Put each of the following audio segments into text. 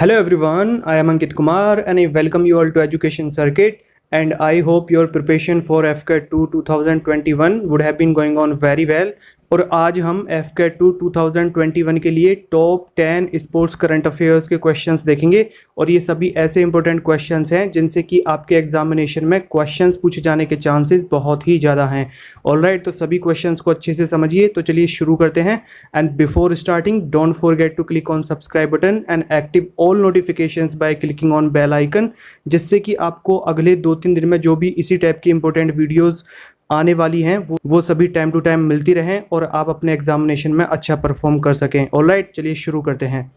Hello everyone, I am Ankit Kumar and I welcome you all to Education Circuit, and I hope your preparation for FCAT 2 2021 would have been going on very well। और आज हम FCAT 2 2021 के लिए top 10 sports current affairs के questions देखेंगे, और ये सभी ऐसे इंपॉर्टेंट क्वेश्चंस हैं जिनसे कि आपके एग्जामिनेशन में क्वेश्चंस पूछे जाने के चांसेस बहुत ही ज़्यादा हैं। ऑलराइट, तो सभी क्वेश्चंस को अच्छे से समझिए। तो चलिए शुरू करते हैं। And before starting, don't forget to click on subscribe button and active all notifications by clicking on bell icon, जिससे कि आपको अगले 2-3 दिन में जो भी इसी टाइप की इंपॉर्टेंट वीडियोज़ आने वाली हैं वो सभी टाइम टू टाइम मिलती रहें और आप अपने एग्जामिनेशन में अच्छा परफॉर्म कर सकें। ऑलराइट, चलिए शुरू करते हैं।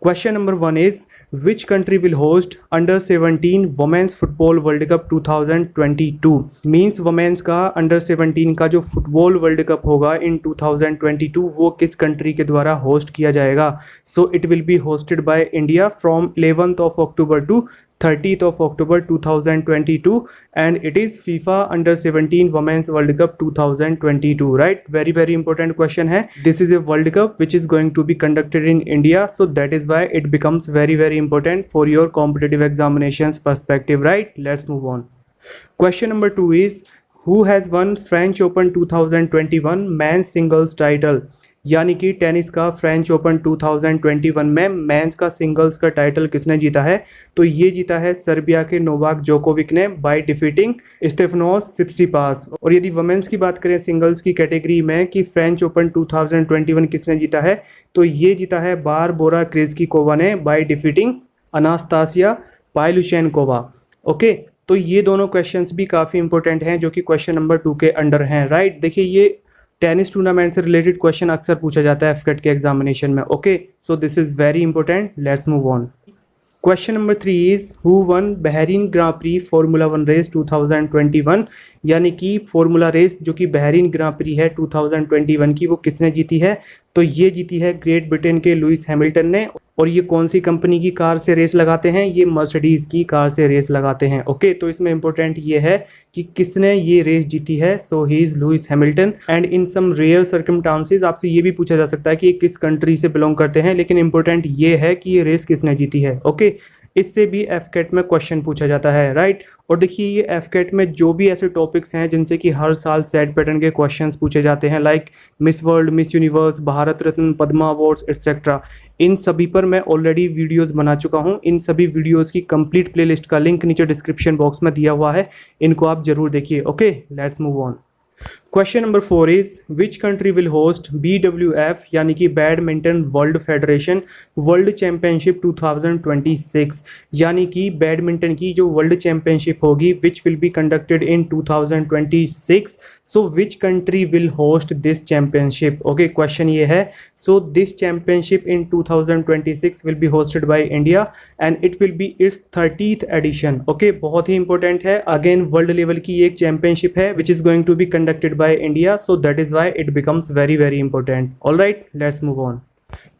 Question number 1 is which country will host under 17 women's football world cup 2022। Means women's का अंडर 17 का जो फुटबॉल वर्ल्ड कप होगा इन 2022 वो किस कंट्री के द्वारा होस्ट किया जाएगा। So it will be hosted by India from 11th of October to 30th of October 2022, and it is FIFA Under 17 Women's World Cup 2022, right? Very important question है। This is a World Cup which is going to be conducted in India, so that is why it becomes very important for your competitive examinations perspective, right? Let's move on. Question number 2 is who has won French Open 2021 men's singles title। यानी कि tennis का French open 2021 में mains का singles का title किसने जीता है। तो ये जीता है सर्बिया के नोवाक जोकोविक ने बाय डिफीटिंग स्टेफनोस सित्सिपास। और यदि वुमेन्स की बात करें सिंगल्स की कैटेगरी में कि फ्रेंच ओपन 2021 किसने जीता है, तो ये जीता है बारबोरा क्रेज़्कीकोवा ने बाय डिफीटिंग अनास्तासिया पाइलुशेनकोवा। ओके, तो ये दोनों क्वेश्चंस भी काफ़ी इंपॉर्टेंट हैं जो कि क्वेश्चन नंबर 2 के अंडर हैं, राइट। देखिए, ये टेनिस टूर्नामेंट से रिलेटेड क्वेश्चन अक्सर पूछा जाता है एफकेट के एग्जामिनेशन में। Okay, so this is very important. Let's move on. Question number 3 is who won Bahrain grand prix formula 1 race 2021। यानी कि फॉर्मूला रेस जो कि बहरीन ग्रां प्री है 2021 की, वो किसने जीती है। तो ये जीती है ग्रेट ब्रिटेन के लुइस हैमिल्टन ने। और ये कौन सी कंपनी की कार से रेस लगाते हैं, ये मर्सिडीज की कार से रेस लगाते हैं। ओके, तो इसमें इंपॉर्टेंट ये है कि किसने ये रेस जीती है। So he is Lewis Hamilton. And in some rare circumstances आपसे ये भी पूछा जा सकता है कि ये किस कंट्री से बिलोंग करते हैं, लेकिन इंपॉर्टेंट ये है कि ये रेस किसने जीती है। ओके, इससे भी एफकेट में क्वेश्चन पूछा जाता है, राइट। और देखिए, ये एफकेट में जो भी ऐसे टॉपिक्स हैं जिनसे कि हर साल सेट पैटर्न के क्वेश्चंस पूछे जाते हैं, like Miss World, Miss Universe, Bharat Ratna, Padma awards etcetera, इन सभी पर मैं ऑलरेडी वीडियोस बना चुका हूं। इन सभी वीडियोस की कंप्लीट प्लेलिस्ट का लिंक नीचे डिस्क्रिप्शन बॉक्स में दिया हुआ है, इनको आप जरूर देखिए। Okay, let's move on. Question number 4 is which country will host BWF यानी कि badminton world federation world championship 2026। यानी कि बैडमिंटन की जो वर्ल्ड चैंपियनशिप होगी which will be conducted in 2026। So which country will host this championship. Okay, question ये है। So this championship in 2026 will be hosted by India and it will be its 30th edition. Okay, बहुत ही important है। Again world level की एक championship है which is going to be conducted by India, so that is why it becomes very important. Alright, let's move on.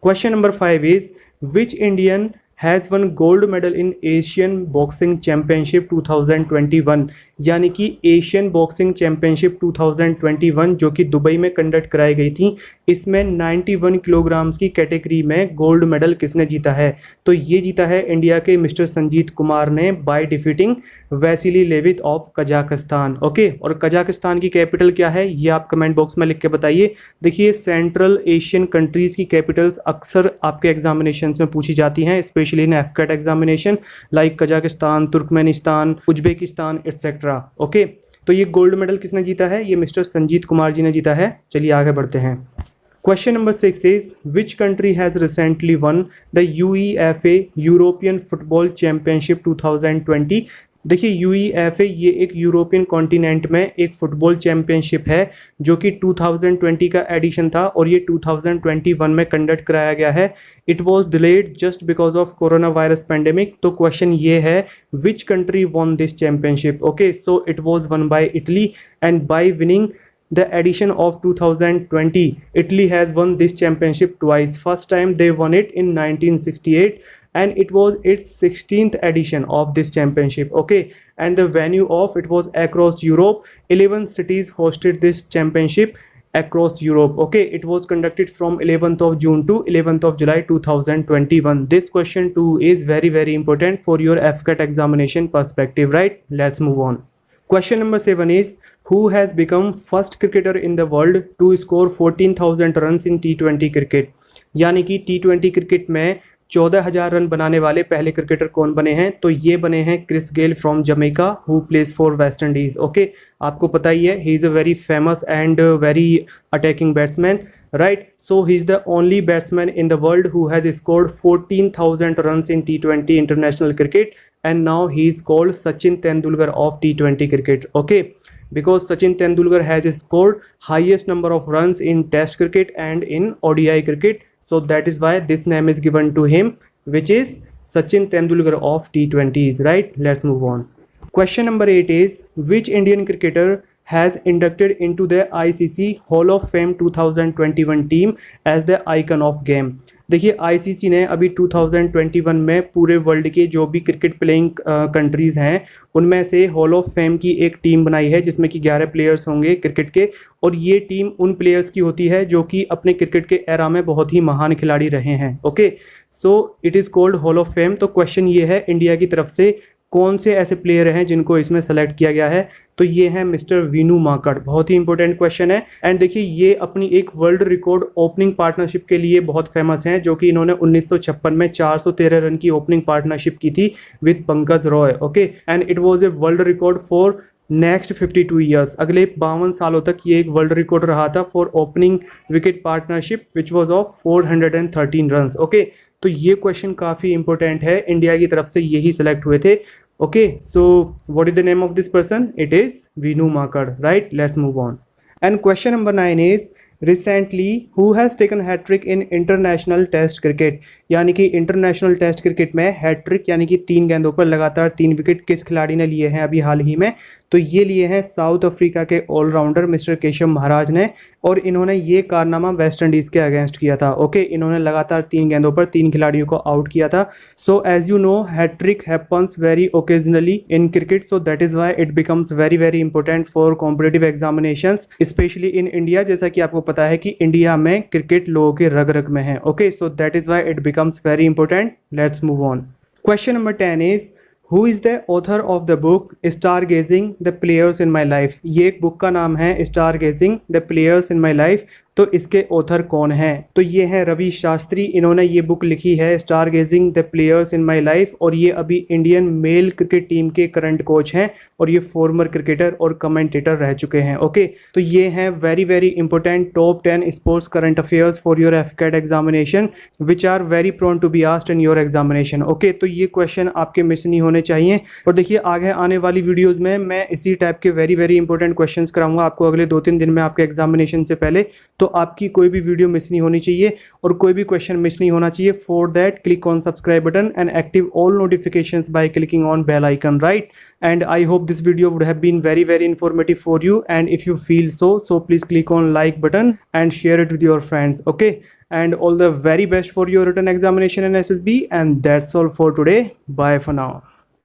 Question number 5 is which Indian has won gold medal in Asian boxing championship 2021। यानी कि Asian boxing championship 2021 जो कि Dubai में conduct कराई गई थी, इसमें 91 kilograms की कैटेगरी में गोल्ड मेडल किसने जीता है। तो ये जीता है इंडिया के मिस्टर संजीत कुमार ने by defeating Vasily Levit of Kazakhstan. Okay, और कजाकिस्तान की कैपिटल क्या है ये आप कमेंट बॉक्स में लिख के बताइए। देखिए, सेंट्रल एशियन कंट्रीज़ की कैपिटल्स अक्सर आपके एग्जामिनेशन में पूछी जाती हैं, स्पेशली इन एफकेट examination, like Kazakhstan, Turkmenistan, Uzbekistan etcetera. Okay, तो ये गोल्ड मेडल किसने जीता है, ये मिस्टर संजीत कुमार जी ने जीता है। चलिए आगे बढ़ते हैं। Question number 6 is which country has recently one the UEFA European football championship 2020। देखिए, UEFA ये एक यूरोपियन कॉन्टिनेंट में एक फुटबॉल चैंपियनशिप है जो कि 2020 का एडिशन था और ये 2021 में कंडक्ट कराया गया है। It was delayed just because of corona virus pandemic. तो क्वेश्चन ये है which country won this championship. Okay, so it was one by Italy and bye winning the edition of 2020 Italy has won this championship twice. First time they won it in 1968 and it was its 16th edition of this championship. Okay, and the venue of it was across Europe. 11 cities hosted this championship across Europe. Okay, it was conducted from 11th of June to 11th of July 2021. This question too is very important for your FCAT examination perspective, right? Let's move on. Question number 7 is, who has become first cricketer in the world to score 14,000 runs in T20 cricket? यानी कि T20 cricket में 14,000 run बनाने वाले पहले cricketer कौन बने हैं? तो ये बने हैं Chris Gayle from Jamaica who plays for West Indies. Okay, आपको पता ही है, he is a very famous and very attacking batsman, right? So he is the only batsman in the world who has scored 14,000 runs in T20 international cricket, and now he is called Sachin Tendulkar of T20 cricket. Okay, because Sachin Tendulkar has scored highest number of runs in Test cricket and in ODI cricket. So that is why this name is given to him, which is Sachin Tendulkar of T20s, right? Let's move on. Question number 8 is, which Indian cricketer has inducted into the ICC Hall of Fame 2021 team as the icon of game? देखिए, ICC ने अभी 2021 में पूरे world के जो भी cricket playing countries हैं उनमें से हॉल ऑफ फेम की एक टीम बनाई है जिसमें कि 11 प्लेयर्स होंगे क्रिकेट के, और ये टीम उन प्लेयर्स की होती है जो कि अपने क्रिकेट के एरा में बहुत ही महान खिलाड़ी रहे हैं. Okay, so it is called hall of fame. तो क्वेश्चन ये है, इंडिया की तरफ से कौन से ऐसे प्लेयर हैं जिनको इसमें सेलेक्ट किया गया है? तो ये है मिस्टर वीनू माकड़. बहुत ही इंपॉर्टेंट क्वेश्चन है. एंड देखिए, ये अपनी एक वर्ल्ड रिकॉर्ड ओपनिंग पार्टनरशिप के लिए बहुत फेमस हैं, जो कि इन्होंने 1956 में 413 रन की ओपनिंग पार्टनरशिप की थी with Pankaj Roy. Okay, and it was a world record for next 52 years. अगले 52 सालों तक ये एक वर्ल्ड रिकॉर्ड रहा था for opening wicket partnership which was of 413 run. Okay, तो ये क्वेश्चन काफ़ी इंपॉर्टेंट है. इंडिया की तरफ से यही सेलेक्ट हुए थे. Okay, so what is the name of this person? It is Veenu Makad, right? Let's move on. And question number 9 is, recently who has taken hat-trick in international test cricket? यानी कि international test cricket में hat trick यानी कि 3 गेंदों पर लगातार 3 wicket किस खिलाड़ी ने लिए हैं अभी हाल ही में? तो ये लिए हैं साउथ अफ्रीका के ऑलराउंडर मिस्टर केशव महाराज ने, और इन्होंने ये कारनामा वेस्ट इंडीज़ के अगेंस्ट किया था. ओके, इन्होंने लगातार 3 गेंदों पर 3 खिलाड़ियों को आउट किया था. So as you know, hat-trick happens very occasionally in cricket, so that is why it becomes very important for competitive examinations, specially in India. जैसा कि आपको पता है कि इंडिया में क्रिकेट लोगों के रग रग में है. Okay, so that is why it becomes very important. Let's move on. Question number 10 is, who is the author of the book Stargazing the Players in My Life? ये एक बुक का नाम है Stargazing the Players in My Life. तो इसके author कौन हैं? तो ये है रवि शास्त्री. इन्होंने ये बुक लिखी है stargazing the players in my life, और ये अभी इंडियन मेल क्रिकेट टीम के करंट कोच हैं, और ये फॉर्मर क्रिकेटर और कमेंटेटर रह चुके हैं. ओके, तो ये हैं very important top 10 sports current affairs for your एफकेट examination which are very prone to be asked in your examination. Okay, तो ये क्वेश्चन आपके मिस नहीं होने चाहिए. और देखिए, आगे आने वाली वीडियोज़ में मैं इसी टाइप के वेरी इंपॉर्टेंट क्वेश्चन कराऊंगा आपको अगले 2-3 दिन में आपके एग्जामिनेशन से पहले. तो आपकी कोई भी वीडियो मिस नहीं होनी चाहिए और कोई भी क्वेश्चन मिस नहीं होना चाहिए. For that click on subscribe button and active all notifications by clicking on bell icon, right? And I hope this video would have been very informative for you, and if you feel so please click on like button and share it with your friends. Okay, and all the very best for your written examination in SSB, and that's all for today. Bye for now.